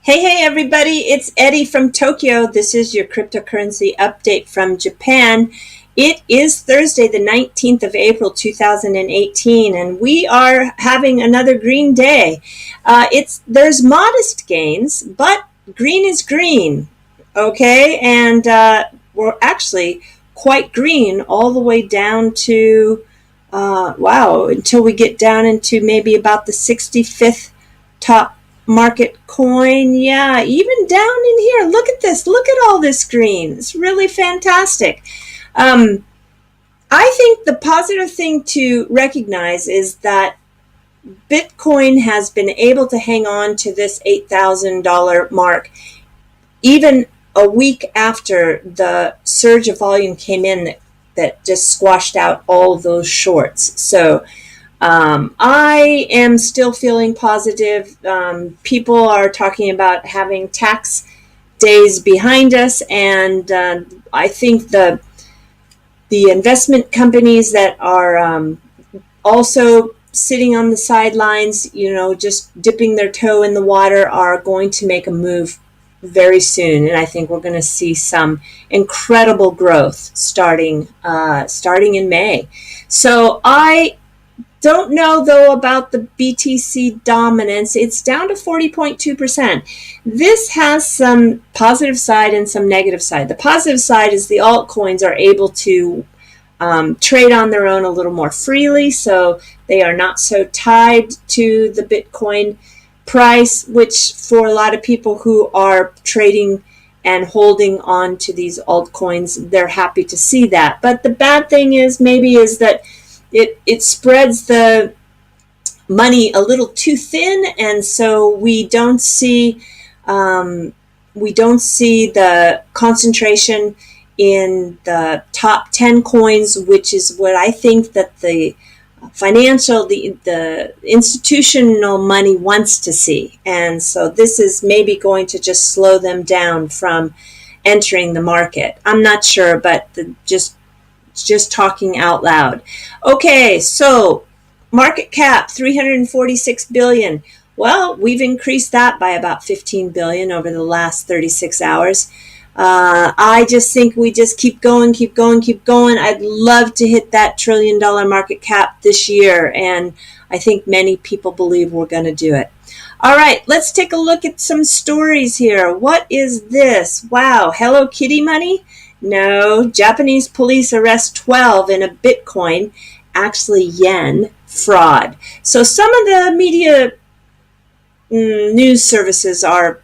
Hey, everybody, it's Eddie from Tokyo. This is your cryptocurrency update from Japan. It is Thursday, the 19th of April, 2018, and we are having another green day. There's modest gains, but green is green, okay? And we're actually quite green all the way down to, until we get down into maybe about the 65th top market coin. Yeah, even down in here, look at this, look at all this green. It's really fantastic. I think the positive thing to recognize is that Bitcoin has been able to hang on to this $8,000 mark even a week after the surge of volume came in that just squashed out all those shorts. So I am still feeling positive. People are talking about having tax days behind us, and I think the investment companies that are also sitting on the sidelines, just dipping their toe in the water, are going to make a move very soon, and I think we're going to see some incredible growth starting in May. So I don't know, though, about the BTC dominance. It's down to 40.2%. This has some positive side and some negative side. The positive side is the altcoins are able to trade on their own a little more freely, so they are not so tied to the Bitcoin price, which for a lot of people who are trading and holding on to these altcoins, they're happy to see that. But the bad thing is that it spreads the money a little too thin, and so we don't see the concentration in the top 10 coins, which is what I think that the institutional money wants to see. And so this is maybe going to just slow them down from entering the market. I'm not sure, but just talking out loud. Okay, so market cap 346 billion. Well, we've increased that by about 15 billion over the last 36 hours. I just think we just keep going. I'd love to hit that $1 trillion market cap this year, and I think many people believe we're going to do it. All right, let's take a look at some stories here. What is this? Wow, Hello Kitty money? No, Japanese police arrest 12 in a Bitcoin, actually yen, fraud. So some of the media news services are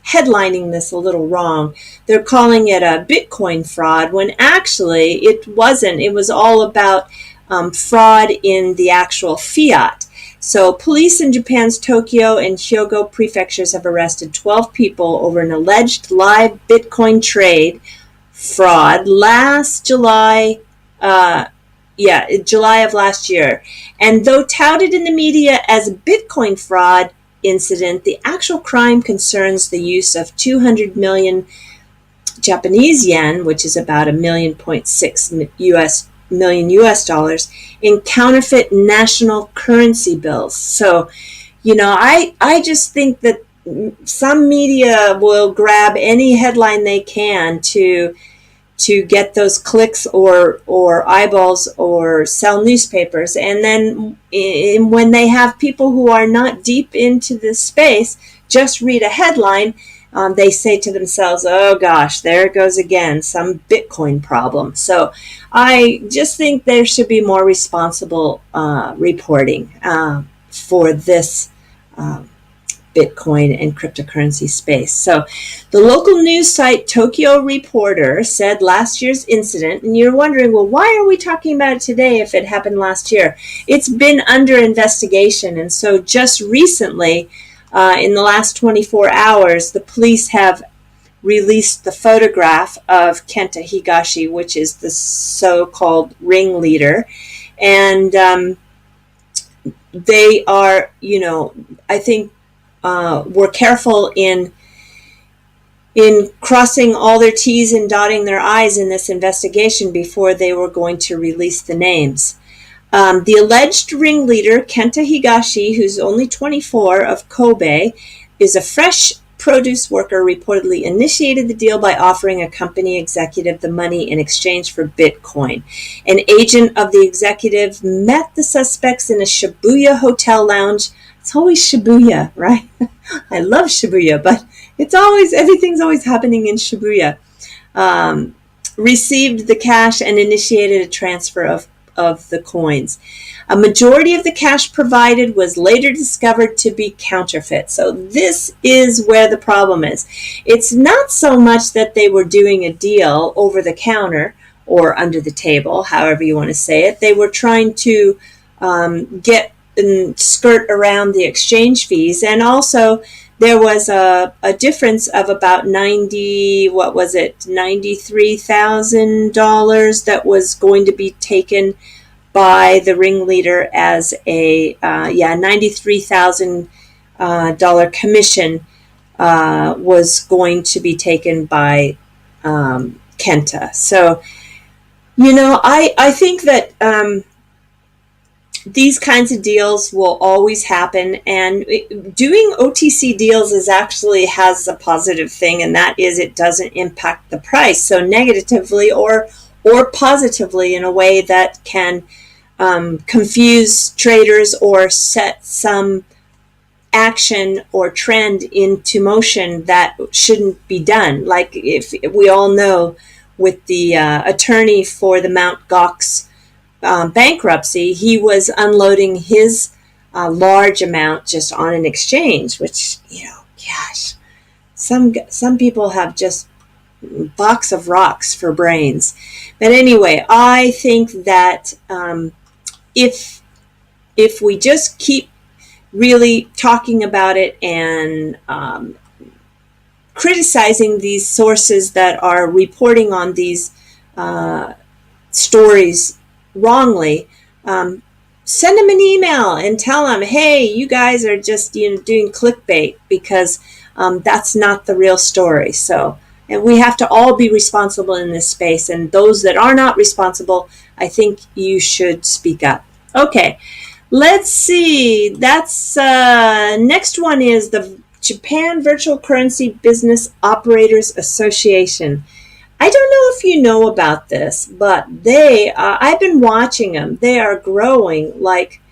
headlining this a little wrong. They're calling it a Bitcoin fraud when actually it wasn't. It was all about fraud in the actual fiat. So police in Japan's Tokyo and Hyogo prefectures have arrested 12 people over an alleged live Bitcoin trade fraud last July, July of last year. And though touted in the media as a Bitcoin fraud incident, the actual crime concerns the use of 200 million Japanese yen, which is about $1.6 million US dollars, in counterfeit national currency bills. So, I just think that some media will grab any headline they can to get those clicks or eyeballs or sell newspapers. And then when they have people who are not deep into this space just read a headline, they say to themselves, oh gosh, there it goes again, some Bitcoin problem. So I just think there should be more responsible reporting for this Bitcoin and cryptocurrency space. So the local news site Tokyo Reporter said last year's incident, and you're wondering, well, why are we talking about it today if it happened last year? It's been under investigation, and so just recently, in the last 24 hours, the police have released the photograph of Kenta Higashi, which is the so-called ringleader, and they are, I think, were careful in crossing all their T's and dotting their I's in this investigation before they were going to release the names. The alleged ringleader, Kenta Higashi, who's only 24, of Kobe, is a fresh produce worker reportedly initiated the deal by offering a company executive the money in exchange for Bitcoin. An agent of the executive met the suspects in a Shibuya hotel lounge. It's always Shibuya, right? I love Shibuya, but everything's always happening in Shibuya. Received the cash and initiated a transfer of the coins. A majority of the cash provided was later discovered to be counterfeit. So this is where the problem is. It's not so much that they were doing a deal over the counter or under the table, however you want to say it. They were trying to get and skirt around the exchange fees. And also there was a difference of about $93,000 that was going to be taken by the ringleader as a $93,000 commission was going to be taken by Kenta. So, I think that these kinds of deals will always happen, and doing OTC deals has a positive thing, and that is it doesn't impact the price so negatively or positively in a way that can confuse traders or set some action or trend into motion that shouldn't be done. Like if we all know with the attorney for the Mt. Gox bankruptcy, he was unloading his large amount just on an exchange, which, gosh, some people have just box of rocks for brains. But anyway, I think that if we just keep really talking about it and criticizing these sources that are reporting on these stories wrongly, send them an email and tell them, hey, you guys are just doing clickbait, because that's not the real story. So, and we have to all be responsible in this space, and those that are not responsible, I think you should speak up. Okay, let's see. That's next one is the Japan Virtual Currency Business Operators Association. I don't know if you know about this, but I've been watching them. They are growing like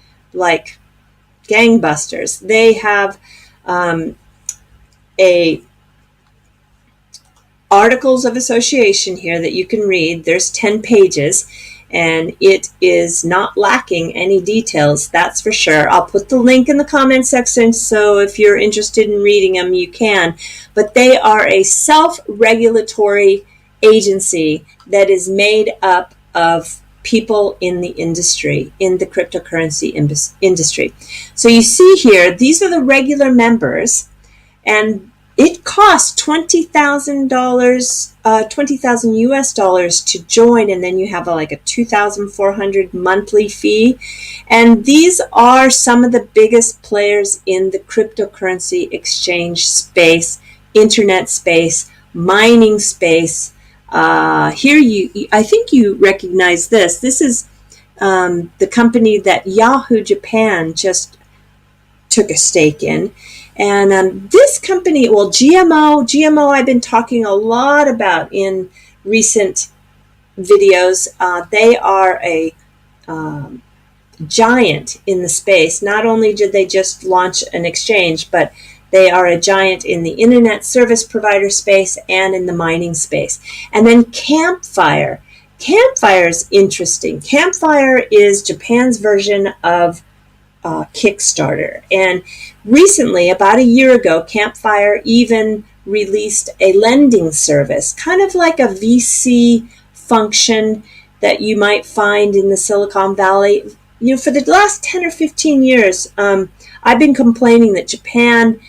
gangbusters. They have a articles of association here that you can read. There's 10 pages, and it is not lacking any details, that's for sure. I'll put the link in the comment section, so if you're interested in reading them, you can. But they are a self-regulatory agency that is made up of people in the industry, in the cryptocurrency industry. So you see here, these are the regular members, and it costs $20,000 US dollars to join, and then you have a 2,400 monthly fee. And these are some of the biggest players in the cryptocurrency exchange space, internet space, mining space. Here I think you recognize this. This is the company that Yahoo Japan just took a stake in. And this company, GMO I've been talking a lot about in recent videos. They are a giant in the space. Not only did they just launch an exchange, but they are a giant in the internet service provider space and in the mining space. And then Campfire. Campfire is interesting. Campfire is Japan's version of Kickstarter. And recently, about a year ago, Campfire even released a lending service, kind of like a VC function that you might find in the Silicon Valley. For the last 10 or 15 years, I've been complaining that Japan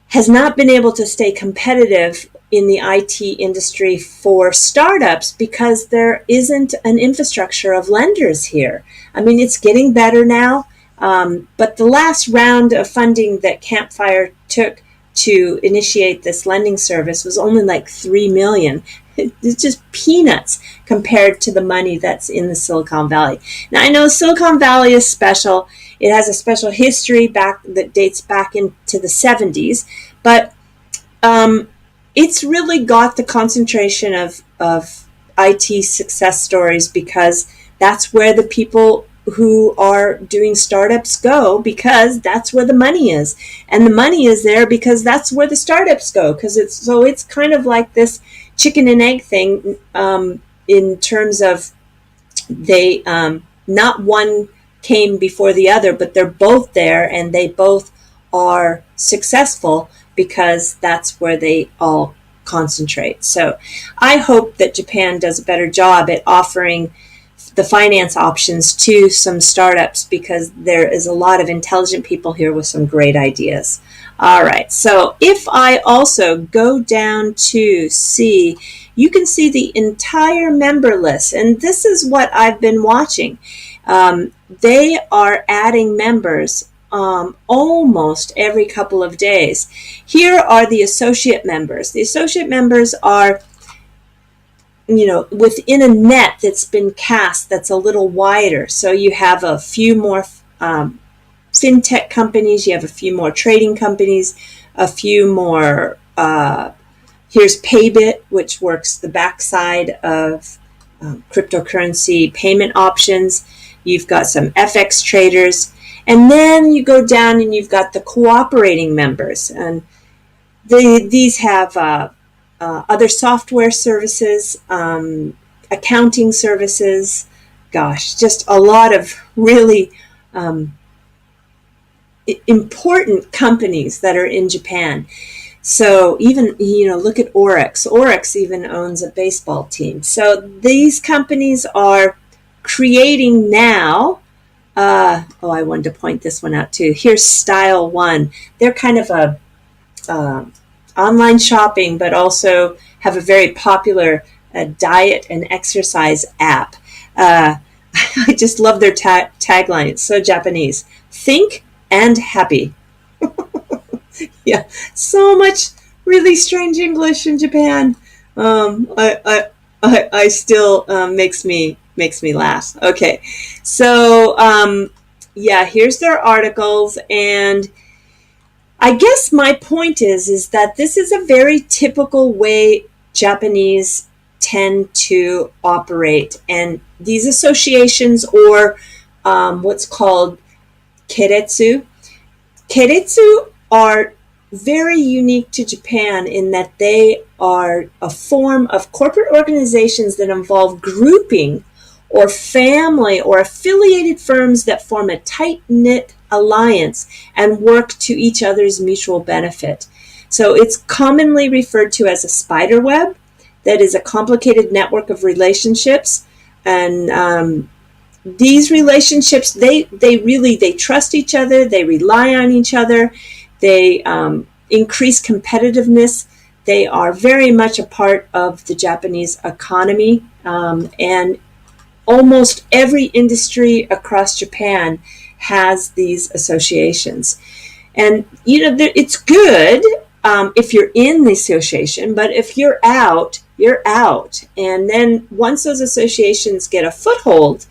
has not been able to stay competitive in the IT industry for startups because there isn't an infrastructure of lenders here. I mean, it's getting better now, but the last round of funding that Campfire took to initiate this lending service was only like 3 million. It's just peanuts compared to the money that's in the Silicon Valley. Now, I know Silicon Valley is special. It has a special history that dates back into the 70s, but it's really got the concentration of IT success stories because that's where the people who are doing startups go, because that's where the money is. And the money is there because that's where the startups go, because it's kind of like this chicken and egg thing, in terms of they not one came before the other, but they're both there and they both are successful because that's where they all concentrate. So I hope that Japan does a better job at offering the finance options to some startups, because there is a lot of intelligent people here with some great ideas. All right, so if I also go down to see, you can see the entire member list, and this is what I've been watching. They are adding members almost every couple of days. Here are the associate members. The associate members are, within a net that's been cast that's a little wider. So you have a few more fintech companies, you have a few more trading companies, a few more, here's Paybit, which works the backside of cryptocurrency payment options. You've got some FX traders, and then you go down and you've got the cooperating members, and these have other software services, accounting services, just a lot of really important companies that are in Japan. So even, look at Oryx. Oryx even owns a baseball team. So these companies are creating now, I wanted to point this one out too. Here's Style One. They're kind of a online shopping, but also have a very popular diet and exercise app. I just love their tagline. It's so Japanese. Think and happy. Yeah, so much really strange English in Japan. I still makes me laugh. Okay, so here's their articles, and I guess my point is that this is a very typical way Japanese tend to operate, and these associations, or what's called Keiretsu. Keiretsu are very unique to Japan in that they are a form of corporate organizations that involve grouping or family or affiliated firms that form a tight-knit alliance and work to each other's mutual benefit. So it's commonly referred to as a spider web that is a complicated network of relationships, and these relationships, they trust each other, they rely on each other, they increase competitiveness. They are very much a part of the Japanese economy, and almost every industry across Japan has these associations. And it's good if you're in the association, but if you're out, you're out. And then once those associations get a foothold,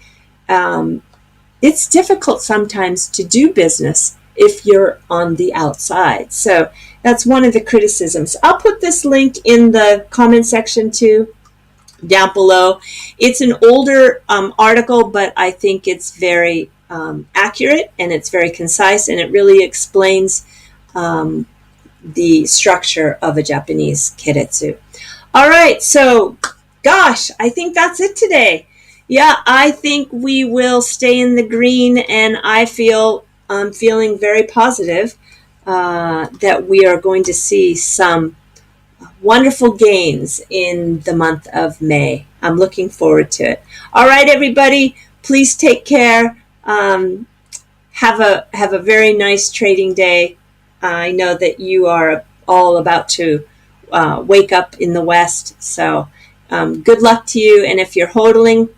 it's difficult sometimes to do business if you're on the outside. So that's one of the criticisms. I'll put this link in the comment section too, down below. It's an older article, but I think it's very accurate, and it's very concise, and it really explains the structure of a Japanese Keiretsu. All right, so I think that's it today. Yeah, I think we will stay in the green, and I'm feeling very positive that we are going to see some wonderful gains in the month of May. I'm looking forward to it. All right, everybody, please take care. Have a very nice trading day. I know that you are all about to wake up in the West, so good luck to you. And if you're hodling,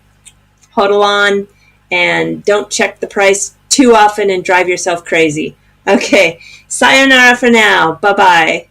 hodl on, and don't check the price too often and drive yourself crazy. Okay. Sayonara for now. Bye-bye.